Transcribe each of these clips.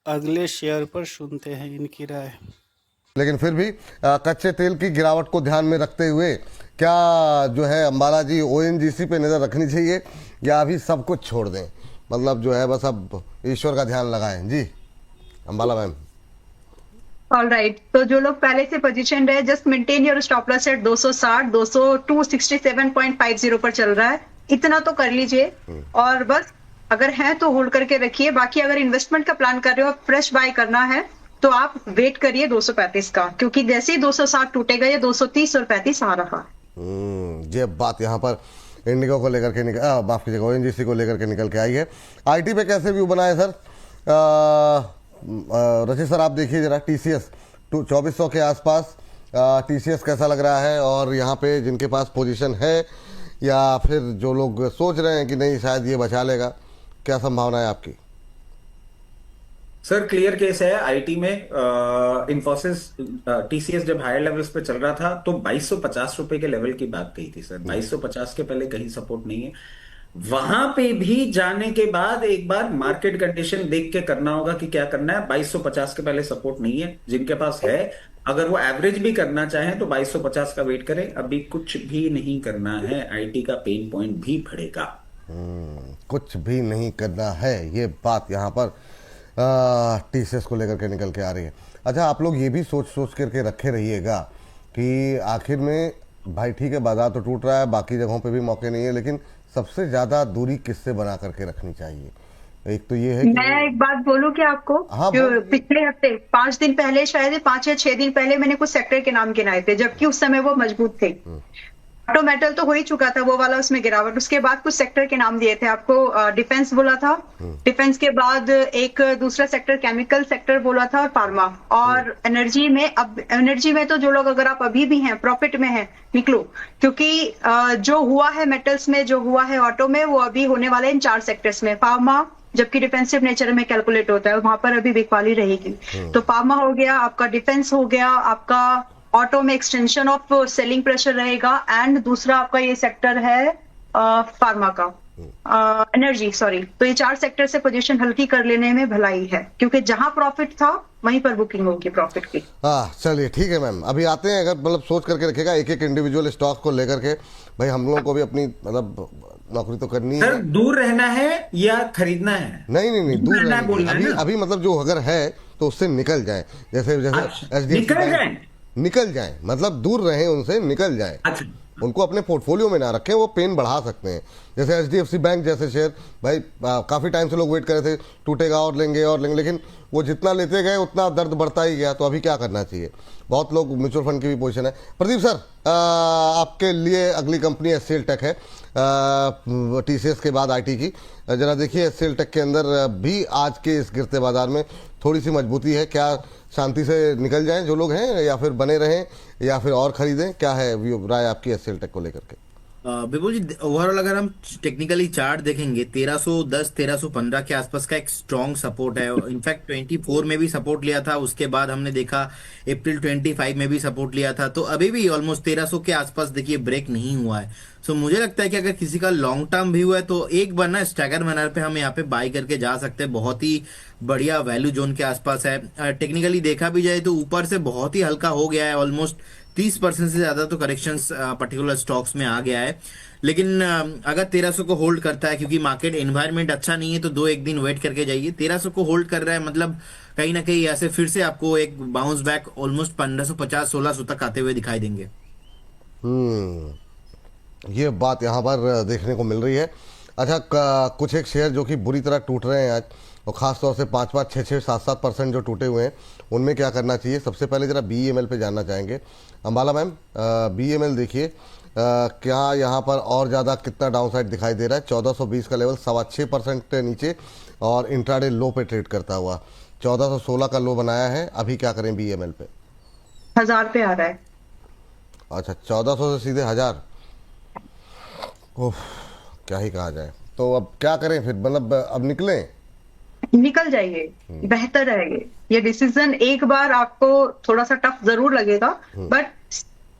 अगले शेयर पर सुनते हैं इनकी राय। लेकिन फिर भी कच्चे तेल की गिरावट को ध्यान में रखते हुए क्या जो है अंबाला जी ओएनजीसी पे नज़र रखनी चाहिए या अभी सब कुछ छोड़ दें, मतलब जो है बस अब ईश्वर का ध्यान लगाएं? जी अंबाला मैम। ऑल राइट, तो जो लोग पहले से पोजीशन रहे, just maintain your stop loss at 260, 200 267.50 पर चल रहा है, इतना तो कर लीजिए। और बस अगर है तो होल्ड करके रखिए। बाकी अगर इन्वेस्टमेंट का प्लान कर रहे हो, फ्रेश बाय करना है, तो आप वेट करिए 235 का, क्योंकि जैसे ही 260 टूटेगा ये 230 और 35 आ रहा है। ये बात यहाँ पर इंडिगो को लेकर के माफ कीजिएगा ओएनजीसी को लेकर के निकल के आई है। आईटी पे कैसे व्यू बनाए सर? रचित सर आप देखिए जरा टीसीएस 2400 के आसपास, टीसीएस कैसा लग रहा है? और यहाँ पे जिनके पास पोजीशन है या फिर जो लोग सोच रहे हैं कि नहीं शायद ये बचा लेगा, क्या संभावना है आपकी? सर क्लियर केस है आईटी में। इन्फोसिस टीसीएस जब हायर लेवल्स पे चल रहा था तो 2250 रुपए के लेवल की बात कही थी सर। 2250 के पहले कहीं सपोर्ट नहीं है। वहां पे भी जाने के बाद एक बार मार्केट कंडीशन देख के करना होगा कि क्या करना है। 2250 के पहले सपोर्ट नहीं है। जिनके पास है, अगर वो एवरेज भी करना चाहें तो 2250 का वेट करें। अभी कुछ भी नहीं करना है, आईटी का पेन पॉइंट भी बढ़ेगा। कुछ भी नहीं करना है, ये बात यहाँ पर टीसीएस को लेकर के निकल के आ रही है। अच्छा आप लोग ये भी सोच सोच करके रखे रहिएगा कि आखिर में भाई ठीक है बाजार तो टूट रहा है, बाकी जगहों पे भी मौके नहीं है, लेकिन सबसे ज्यादा दूरी किससे बना करके रखनी चाहिए? एक तो ये है कि मैं एक बात बोलूं क्या आपको? हाँ, जो पिछले हफ्ते 5 दिन पहले, शायद 5 या 6 दिन पहले मैंने कुछ सेक्टर के नाम गिनाए थे, जबकि उस समय वो मजबूत थे। ऑटो मेटल तो हो ही चुका था वो वाला, उसमें गिरावट। उसके बाद कुछ सेक्टर के नाम दिए थे आपको। डिफेंस बोला था, डिफेंस के बाद एक दूसरा सेक्टर केमिकल सेक्टर बोला था, और फार्मा और एनर्जी में। अब एनर्जी में तो जो लोग अगर आप अभी भी हैं प्रॉफिट में हैं, निकलो, क्योंकि जो हुआ है मेटल्स में, जो हुआ है ऑटो में, वो अभी होने वाले इन 4 सेक्टर्स में। फार्मा जबकि डिफेंसिव नेचर में कैलकुलेट होता है, वहां पर अभी बिकवाली रहेगी। तो फार्मा हो गया आपका, डिफेंस हो गया आपका, ऑटो में एक्सटेंशन ऑफ सेलिंग प्रेशर रहेगा, एंड दूसरा आपका ये सेक्टर है फार्मा का, एनर्जी सॉरी। तो ये 4 सेक्टर से पोजीशन हल्की कर लेने में भलाई है, क्योंकि जहां प्रॉफिट था वहीं पर बुकिंग होगी प्रॉफिट की। चलिए ठीक है मैम, अभी आते हैं। अगर मतलब सोच करके रखेगा एक एक इंडिविजुअल स्टॉक को लेकर के, भाई हम लोगों को भी अपनी मतलब नौकरी तो करनी सर है। दूर रहना है या खरीदना है? नहीं दूर रहना है, बोलना है अभी ना? अभी मतलब जो अगर है तो उससे निकल जाए, जैसे निकल जाए, मतलब दूर रहे उनसे, निकल जाए। अच्छा, उनको अपने पोर्टफोलियो में ना रखें, वो पेन बढ़ा सकते हैं। जैसे एचडीएफसी बैंक जैसे शेयर, भाई काफ़ी टाइम से लोग वेट कर रहे थे टूटेगा और लेंगे, लेकिन वो जितना लेते गए उतना दर्द बढ़ता ही गया। तो अभी क्या करना चाहिए? बहुत लोग म्यूचुअल फंड की भी पोजीशन है। प्रदीप सर आपके लिए अगली कंपनी एचसीएल टेक है, टीसीएस के बाद आईटी की। जरा देखिए एचसीएल टेक के अंदर भी आज के इस गिरते बाजार में थोड़ी सी मजबूती है। क्या शांति से निकल जाएं जो लोग हैं, या फिर बने रहें, या फिर और खरीदें? क्या है राय आपकी एचसीएल टेक को लेकर के? बिल्कुल जी, ओवरऑल अगर हम टेक्निकली चार्ट देखेंगे 1310 1315 के आसपास का एक स्ट्रॉन्ग सपोर्ट है। इनफैक्ट 24 में भी सपोर्ट लिया था, उसके बाद हमने देखा अप्रैल 25 में भी सपोर्ट लिया था। तो अभी भी ऑलमोस्ट 1300 के आसपास देखिए ब्रेक नहीं हुआ है। सो मुझे लगता है कि अगर किसी का लॉन्ग टर्म व्यू है तो एक बार ना स्टैगर मैनर पे हम यहाँ पे बाई करके जा सकते हैं। बहुत ही बढ़िया वैल्यू जोन के आसपास है। टेक्निकली देखा भी जाए तो ऊपर से बहुत ही हल्का हो गया है, ऑलमोस्ट 30% से ज्यादा तो करेक्शंस पर्टिकुलर स्टॉक्स में आ गया है। लेकिन अगर 1300 को होल्ड करता है, क्योंकि मार्केट एनवायरनमेंट अच्छा नहीं है, तो 2-1 दिन वेट करके जाइए। 1300 को होल्ड कर रहा है मतलब कहीं ना कहीं ऐसे फिर से आपको एक बाउंस बैक ऑलमोस्ट 1550-1600 तक आते हुए दिखाई देंगे। ये बात यहाँ पर देखने को मिल रही है। अच्छा कुछ एक शेयर जो कि बुरी तरह टूट रहे हैं आज, और ख़ास तौर से 5-5, 6-6, 7-7% जो टूटे हुए हैं, उनमें क्या करना चाहिए? सबसे पहले ज़रा BEML पे जानना चाहेंगे। अंबाला मैम BEML देखिए क्या यहाँ पर और ज़्यादा कितना डाउनसाइड दिखाई दे रहा है? 1420 का लेवल 6.25% नीचे, और इंट्राडे लो पे ट्रेड करता हुआ 1416 का लो बनाया है। अभी क्या करें BEML पे? 1000 पे आ रहा है। अच्छा 1400 से सीधे 1000। ओह क्या ही कहा जाए। तो अब क्या करें फिर? मतलब अब निकल जाइए, बेहतर रहेगा। ये डिसीजन एक बार आपको थोड़ा सा टफ जरूर लगेगा, बट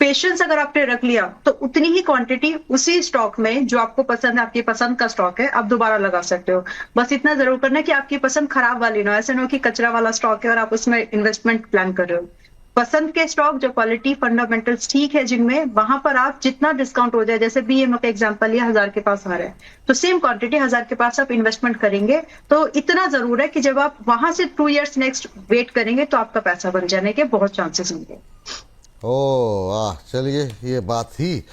पेशेंस अगर आपने रख लिया तो उतनी ही क्वांटिटी उसी स्टॉक में जो आपको पसंद है, आपकी पसंद का स्टॉक है, आप दोबारा लगा सकते हो। बस इतना जरूर करना है कि आपकी पसंद खराब वाली ना हो, ऐसे ना हो कि कचरा वाला स्टॉक है और आप उसमें इन्वेस्टमेंट प्लान कर रहे हो। पसंद के स्टॉक जो क्वालिटी फंडामेंटल्स ठीक है जिनमें, वहां पर आप जितना डिस्काउंट हो जाए, जैसे बीएमओ का एग्जांपल लिया, 1000 के पास आ रहा है तो सेम क्वांटिटी 1000 के पास आप इन्वेस्टमेंट करेंगे तो इतना जरूर है कि जब आप वहां से 2 इयर्स नेक्स्ट वेट करेंगे तो आपका पैसा बन जाने के बहुत चांसेस होंगे। ओ चलिए, ये बात थी।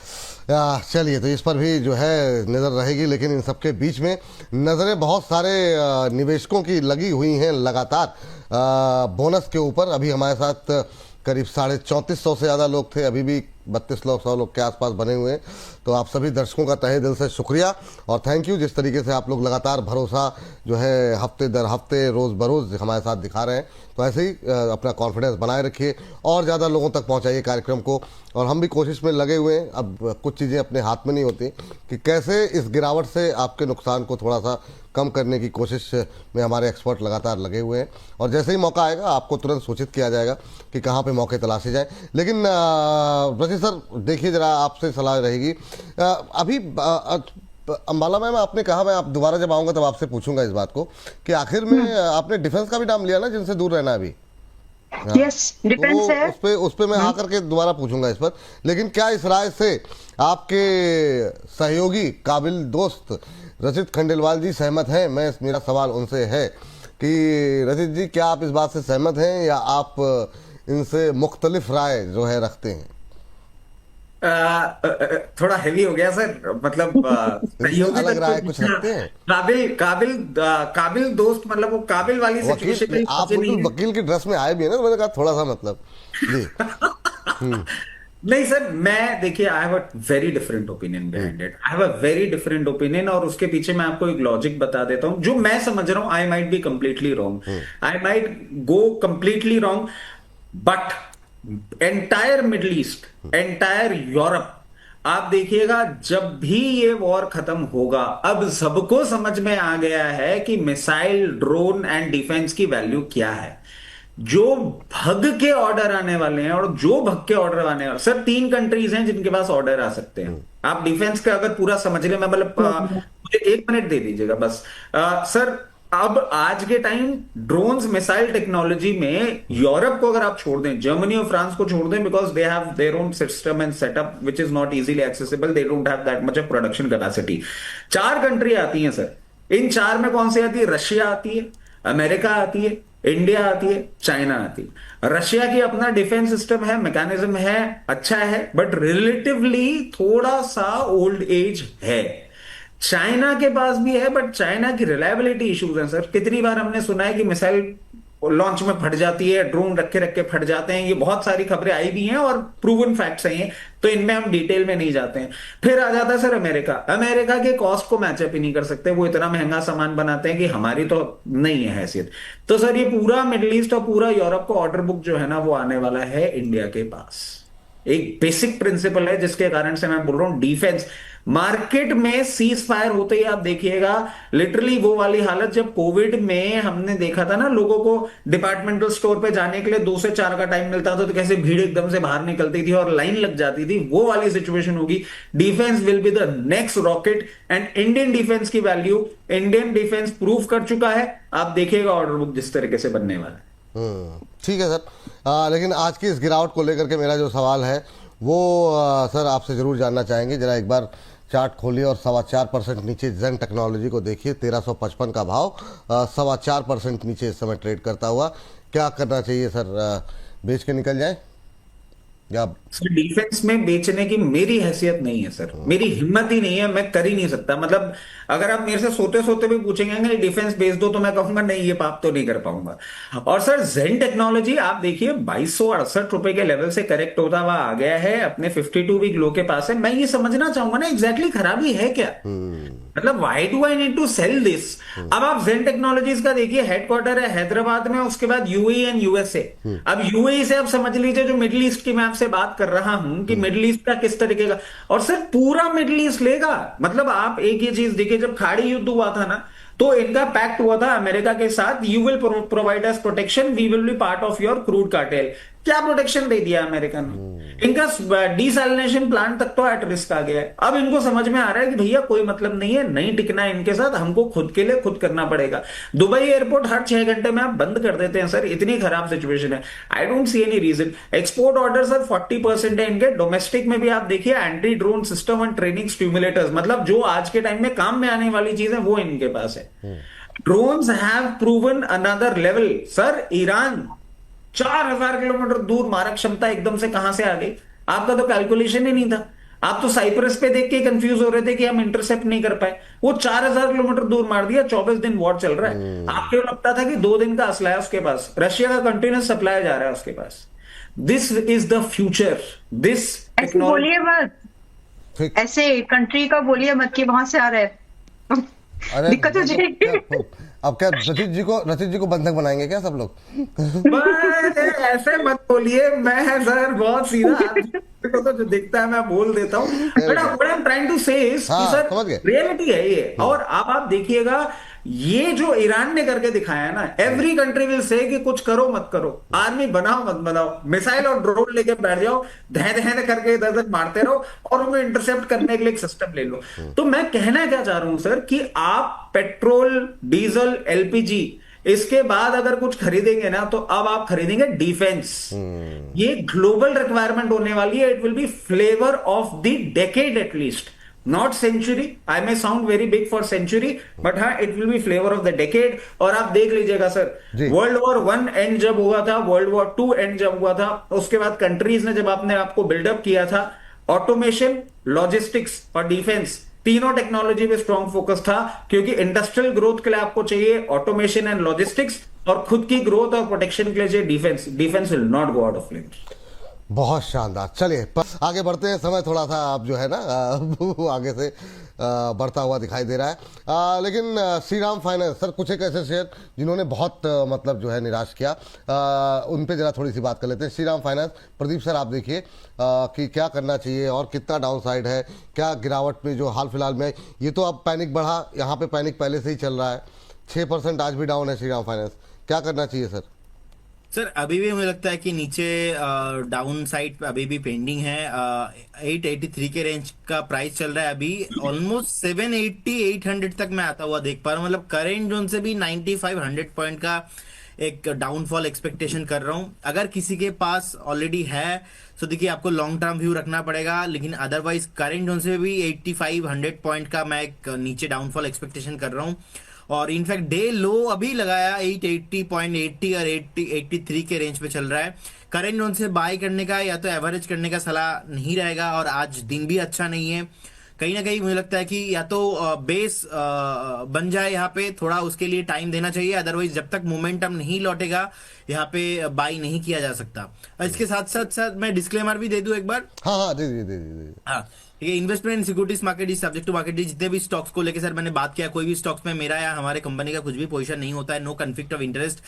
चलिए, तो इस पर भी जो है नज़र रहेगी, लेकिन इन सबके बीच में नज़रें बहुत सारे निवेशकों की लगी हुई हैं लगातार बोनस के ऊपर। अभी हमारे साथ करीब 3450 से ज़्यादा लोग थे, अभी भी 3200 लोग के आसपास बने हुए हैं। तो आप सभी दर्शकों का तहे दिल से शुक्रिया और थैंक यू, जिस तरीके से आप लोग लगातार भरोसा जो है हफ्ते दर हफ्ते, रोज़ बरोज़ हमारे साथ दिखा रहे हैं। तो ऐसे ही अपना कॉन्फिडेंस बनाए रखिए और ज़्यादा लोगों तक पहुंचाइए कार्यक्रम को। और हम भी कोशिश में लगे हुए हैं। अब कुछ चीज़ें अपने हाथ में नहीं होती कि कैसे इस गिरावट से आपके नुकसान को थोड़ा सा कम करने की कोशिश में हमारे एक्सपर्ट लगातार लगे हुए हैं और जैसे ही मौका आएगा आपको तुरंत सूचित किया जाएगा कि कहाँ पे मौके तलाशे जाए। लेकिन रजी सर, देखिए ज़रा आपसे सलाह रहेगी। अभी अंबाला मैम, आपने कहा, मैं आप दोबारा जब आऊँगा तब आपसे पूछूंगा इस बात को कि आखिर में आपने डिफेंस का भी नाम लिया ना, जिनसे दूर रहना अभी। यस, डिफेंस है। उस पे मैं आकर के दोबारा पूछूंगा इस पर। लेकिन क्या इस राय से आपके सहयोगी काबिल दोस्त रचित खंडेलवाल जी सहमत हैं? मेरा सवाल उनसे है कि रचित जी, क्या आप इस बात से सहमत हैं या आप इनसे मुख्तलिफ राय जो है रखते हैं? थोड़ा हेवी हो गया सर, मतलब अलग राय कुछ रखते हैं? काबिल दोस्त, मतलब वो काबिल वाली सिचुएशन। आप बिल्कुल वकील की ड्रेस में आए भी है ना, तो मैंने कहा थोड़ा सा मतलब जी। नहीं सर, मैं देखिए, I have a very different opinion behind it. I have a very different opinion और उसके पीछे मैं आपको एक लॉजिक बता देता हूं जो मैं समझ रहा हूं। I might be completely wrong, I might go completely wrong, but entire middle east, entire Europe, आप देखिएगा जब भी ये वॉर खत्म होगा, अब सबको समझ में आ गया है कि मिसाइल, ड्रोन एंड डिफेंस की वैल्यू क्या है। जो भग के ऑर्डर आने वाले हैं और जो भग के ऑर्डर आने वाले, सर 3 कंट्रीज हैं जिनके पास ऑर्डर आ सकते हैं। आप डिफेंस का अगर पूरा समझ ले, मैं मतलब मुझे 1 मिनट दे दीजिएगा बस। सर अब आज के टाइम ड्रोन्स, मिसाइल टेक्नोलॉजी में यूरोप को अगर आप छोड़ दें, जर्मनी और फ्रांस को छोड़ दें, because they have their own system and setup which is not easily accessible, they don't have that much of production capacity. 4 country आती हैं सर। इन 4 में कौन सी आती है? रशिया आती है, अमेरिका आती है, इंडिया आती है, चाइना आती है। रशिया की अपना डिफेंस सिस्टम है, मैकेनिज्म है, अच्छा है, बट रिलेटिवली थोड़ा सा ओल्ड एज है। चाइना के पास भी है, बट चाइना की रिलायबिलिटी इश्यूज हैं सर। कितनी बार हमने सुना है कि मिसाइल लॉन्च में फट जाती है, ड्रोन रखे रखे फट जाते हैं। ये बहुत सारी खबरें आई भी हैं और प्रूवन फैक्ट्स हैं, तो इनमें हम डिटेल में नहीं जाते हैं। फिर आ जाता है सर अमेरिका। अमेरिका के कॉस्ट को मैचअप ही नहीं कर सकते, वो इतना महंगा सामान बनाते हैं कि हमारी तो नहीं है हैसियत। तो सर ये पूरा मिडिल ईस्ट और पूरा यूरोप का ऑर्डर बुक जो है ना, वो आने वाला है इंडिया के पास। एक बेसिक प्रिंसिपल है जिसके कारण से मैं बोल रहा हूं, डिफेंस मार्केट में सीज फायर होते ही आप देखिएगा लिटरली वो वाली हालत जब कोविड में हमने देखा था ना, लोगों को डिपार्टमेंटल स्टोर पे जाने के लिए 2 से 4 का टाइम मिलता था, तो कैसे भीड़ एकदम से बाहर निकलती थी और लाइन लग जाती थी, वो वाली सिचुएशन होगी। Defence will be the next rocket and Indian defence की वैल्यू इंडियन डिफेंस प्रूव कर चुका है। आप देखिएगा ऑर्डर बुक जिस तरीके से बनने वाला है। ठीक है सर। लेकिन आज की इस गिरावट को लेकर के मेरा जो सवाल है वो सर आपसे जरूर जानना चाहेंगे। जरा एक बार चार्ट खोलिए और 4.25% नीचे जेन टेक्नोलॉजी को देखिए, 1355 का भाव, 4.25% नीचे इस समय ट्रेड करता हुआ। क्या करना चाहिए सर? बेच के निकल जाए या? सर डिफेंस में बेचने की मेरी हैसियत नहीं है सर, मेरी हिम्मत ही नहीं है, मैं कर ही नहीं सकता। मतलब अगर आप मेरे से सोते सोते भी पूछेंगे डिफेंस बेच दो, तो मैं कहूंगा नहीं, ये पाप तो नहीं कर पाऊंगा। और सर जेन टेक्नोलॉजी आप देखिए 2268 रुपए के लेवल से करेक्ट होता हुआ आ गया है, अपने 52 वीक लो के पास है। मैं ये समझना चाहूंगा ना एग्जैक्टली खराबी है क्या, मतलब why do I need to sell this. अब आप जेन टेक्नोलॉजीज का देखिए, हेडक्वार्टर है हैदराबाद में, उसके बाद यूएई एंड यूएसए। अब यूएई से आप समझ लीजिए जो मिडिल ईस्ट की मैं आपसे बात कर रहा हूं कि मिडिल ईस्ट का किस तरीके का, और सर पूरा मिडिल ईस्ट लेगा। मतलब आप एक ये चीज देखिए, जब खाड़ी युद्ध हुआ था ना, तो इनका पैक्ट हुआ था अमेरिका के साथ, you will provide us protection, we will be part of your crude cartel. क्या प्रोटेक्शन दे दिया अमेरिका ने? इनका डीसैलिनेशन प्लांट तक तो एट रिस्क आ गया है। अब इनको समझ में आ रहा है कि भैया कोई मतलब नहीं है, नहीं टिकना है इनके साथ, हमको खुद के लिए खुद करना पड़ेगा। दुबई एयरपोर्ट हर 6 घंटे में आप बंद कर देते हैं सर, इतनी खराब सिचुएशन है। I don't see any reason. Export order sir 40% है इनके। डोमेस्टिक में भी आप देखिए anti drone system and training stimulators, मतलब जो आज के टाइम में काम में आने वाली चीज है वो इनके पास है। Drones have proven another level sir. Iran 4000 kilometre दूर मारक क्षमता एकदम से कहां से आ गई? आपका तो कैलकुलेशन ही नहीं था। आप तो साइप्रस पे देख के कंफ्यूज हो रहे थे कि हम इंटरसेप्ट नहीं कर पाए। वो 4000 किलोमीटर दूर मार दिया। 24 दिन वॉर चल रहा है। आपको लगता था कि 2 दिन का असला है उसके पास। रशिया का कंटिन्यूस सप्लाई जा रहा है उसके पास। This is the future. This ऐसे बोलिए मत, ठीक। ऐसे कंट्री का बोलिए मत कि वहां से आ रहा है। अरे दिक्कत हो जाएगी। अब क्या रचित जी को बंधक बनाएंगे क्या सब लोग? बस ऐसे मत बोलिए। मैं सर बहुत सीधा को तो जो दिखता है मैं बोल देता हूँ। But what I am trying to say is कि हाँ, सर समझ गए। रियलिटी है ये। और अब आप देखिएगा ये जो ईरान ने करके दिखाया है ना, एवरी कंट्री विल से कि कुछ करो मत करो, आर्मी बनाओ मत बनाओ, मिसाइल और ड्रोन लेके बैठ जाओ, धह धह करके इधर उधर मारते रहो और उनको इंटरसेप्ट करने के लिए एक सिस्टम ले लो। तो मैं कहना क्या चाह रहा हूं सर कि आप पेट्रोल, डीजल, एलपीजी, इसके बाद अगर कुछ खरीदेंगे ना तो अब आप खरीदेंगे डिफेंस। ये ग्लोबल रिक्वायरमेंट होने वाली है। It will be flavour of the decade at least, not century. I may sound very big for century, but हाँ it will be flavour of the decade. और आप देख लीजिएगा सर, वर्ल्ड वॉर 1 एंड जब हुआ था, वर्ल्ड वॉर 2 एंड जब हुआ था, उसके बाद कंट्रीज ने जब आपने आपको बिल्डअप किया था, ऑटोमेशन, लॉजिस्टिक्स और डिफेंस, तीनों टेक्नोलॉजी पे स्ट्रॉन्ग फोकस था। क्योंकि इंडस्ट्रियल ग्रोथ के लिए आपको चाहिए ऑटोमेशन एंड लॉजिस्टिक्स, और खुद की ग्रोथ और प्रोटेक्शन के लिए चाहिए defence. Defence will not go out of flavour. बहुत शानदार। चलिए आगे बढ़ते हैं। समय थोड़ा सा आप जो है ना वो आगे से बढ़ता हुआ दिखाई दे रहा है। लेकिन श्रीराम फाइनेंस सर, कुछ एक ऐसे शेयर जिन्होंने बहुत मतलब जो है निराश किया, उन पे जरा थोड़ी सी बात कर लेते हैं। श्रीराम फाइनेंस, प्रदीप सर आप देखिए कि क्या करना चाहिए और कितना डाउन साइड है, क्या गिरावट में जो हाल फिलहाल में, ये तो अब पैनिक बढ़ा, यहाँ पे पैनिक पहले से ही चल रहा है। 6% आज भी डाउन है श्रीराम फाइनेंस, क्या करना चाहिए सर? सर अभी भी मुझे लगता है कि नीचे डाउन साइड अभी भी पेंडिंग है। 883 के रेंज का प्राइस चल रहा है अभी। ऑलमोस्ट 780 800 तक मैं आता हुआ देख पा रहा हूँ। मतलब करेंट जोन से भी 95-100 पॉइंट का एक डाउनफॉल एक्सपेक्टेशन कर रहा हूँ। अगर किसी के पास ऑलरेडी है तो देखिए आपको लॉन्ग टर्म व्यू रखना पड़ेगा, लेकिन अदरवाइज करेंट जोन से भी 85-100 पॉइंट का मैं एक नीचे डाउनफॉल एक्सपेक्टेशन कर रहा हूँ। और इनफैक्ट डे लो अभी लगाया 880.80 और 83 के रेंज पे चल रहा है। करेंट जोन से बाय करने का या तो एवरेज करने का सलाह नहीं रहेगा। और आज दिन भी अच्छा नहीं है। कहीं ना कहीं मुझे लगता है कि या तो बेस बन जाए यहाँ पे, थोड़ा उसके लिए टाइम देना चाहिए। अदरवाइज जब तक मोमेंटम नहीं लौटेगा यहाँ पे बाई नहीं किया जा सकता। और इसके साथ साथ मैं डिस्क्लेमर भी दे दूं एक बार। हाँ दे। हाँ ठीक है। Investment in securities market is subject to market. जितने भी स्टॉक्स को लेकर सर मैंने बात किया, कोई भी स्टॉक्स में मेरा या हमारे कंपनी का कुछ भी पोजीशन नहीं होता है। No conflict of interest.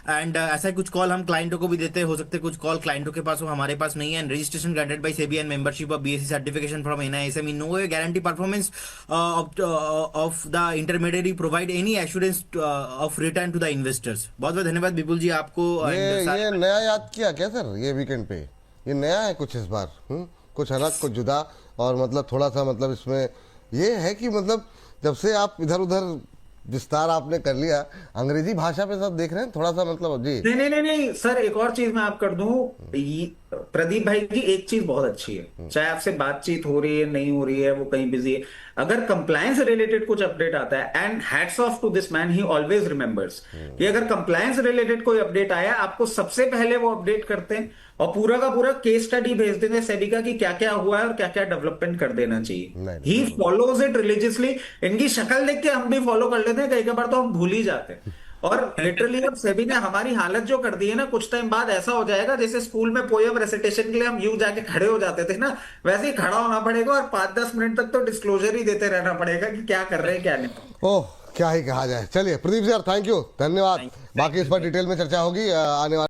And ऐसा कुछ कॉल हम क्लाइंटों को भी देते हैं, हो सकते हैं कुछ कॉल क्लाइंटों के पास हो, हमारे पास नहीं है। And registration granted by SEBI and membership of BSE certification from NISM। In no way guarantee performance of the intermediary provide any assurance of return to the investors. बहुत बहुत धन्यवाद विपुल जी आपको। ये नया याद किया क्या सर ये वीकेंड पे? ये नया है कुछ इस बार, कुछ अलग, कुछ जुदा, और मतलब थोड़ा सा मतलब इसमें ये है कि मतलब जब से आप इधर उधर विस्तार आपने कर लिया, अंग्रेजी भाषा पे सब देख रहे हैं थोड़ा सा मतलब जी। नहीं सर, एक और चीज मैं आप कर दूं। प्रदीप भाई की एक चीज बहुत अच्छी है, चाहे आपसे बातचीत हो रही है नहीं हो रही है, वो कहीं बिजी है, अगर कंप्लायंस रिलेटेड कुछ अपडेट आता है, and hats off to this man, he always remembers कि अगर कंप्लायंस रिलेटेड कोई अपडेट आया, आपको सबसे पहले वो अपडेट करते हैं और पूरा का पूरा केस स्टडी भेज देते सेबी का कि क्या क्या हुआ है और क्या क्या डेवलपमेंट कर देना चाहिए। He follows it religiously. इनकी शक्ल देख के हम भी फॉलो कर लेते हैं, कई बार तो हम भूल ही जाते हैं। और लिटरली अब सेबी ने हमारी हालत जो कर दी है ना, कुछ टाइम बाद ऐसा हो जाएगा जैसे स्कूल में पोएम रेसिटेशन के लिए हम यूं जाके खड़े हो जाते थे ना, वैसे ही खड़ा होना पड़ेगा और 5-10 मिनट तक तो डिस्क्लोजर ही देते रहना पड़ेगा कि क्या कर रहे हैं क्या नहीं। ओह क्या ही कहा जाए। चलिए प्रदीप सर, थैंक यू, धन्यवाद। बाकी इस पर डिटेल में चर्चा होगी आने वाले